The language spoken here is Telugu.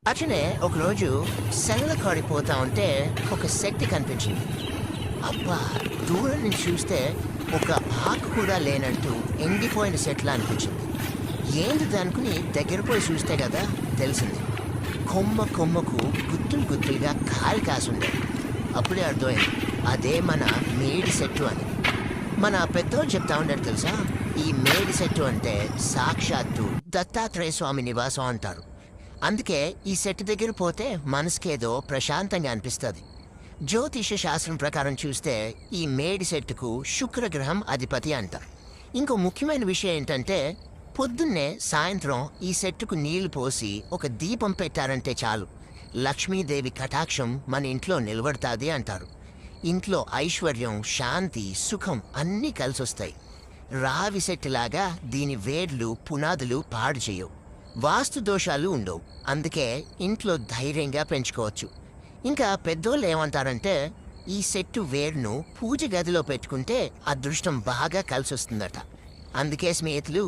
అట్లనే ఒకరోజు సెల్ల కాడిపోతా ఉంటే ఒక శక్తి కనిపించింది. అబ్బా! దూరం నుంచి చూస్తే ఒక ఆకు కూడా లేనట్టు ఎండిపోయిన చెట్లా అనిపించింది. ఏంటిది అనుకుని దగ్గర పోయి చూస్తే కదా తెలిసింది. కొమ్మ కొమ్మకు గుత్తులు గుత్తులుగా కాయలు కాసుండే. అప్పుడే అర్థమైంది అదే మన మేడి చెట్టు అని. మన పెద్దోళ్ళు చెప్తా ఉండారు తెలుసా, ఈ మేడి చెట్టు అంటే సాక్షాత్తు దత్తాత్రేయ స్వామి నివాసం అంటారు. అందుకే ఈ చెట్టు దగ్గర పోతే మనసుకేదో ప్రశాంతంగా అనిపిస్తుంది. జ్యోతిష శాస్త్రం ప్రకారం చూస్తే ఈ మేడి చెట్టుకు శుక్రగ్రహం అధిపతి అంట. ఇంకో ముఖ్యమైన విషయం ఏంటంటే పొద్దున్నే సాయంత్రం ఈ చెట్టుకు నీళ్లు పోసి ఒక దీపం పెట్టారంటే చాలు, లక్ష్మీదేవి కటాక్షం మన ఇంట్లో నిలబడతాది అంటారు. ఇంట్లో ఐశ్వర్యం, శాంతి, సుఖం అన్నీ కలిసొస్తాయి. రావి చెట్టులాగా దీని వేర్లు పునాదులు పాడు చేయవు, వాస్తు దోషాలు ఉండవు. అందుకే ఇంట్లో ధైర్యంగా పెంచుకోవచ్చు. ఇంకా పెద్దోళ్ళు ఏమంటారంటే ఈ చెట్టు వేరును పూజ గదిలో పెట్టుకుంటే అదృష్టం బాగా కలిసొస్తుందట. అందుకే స్నేహితులు,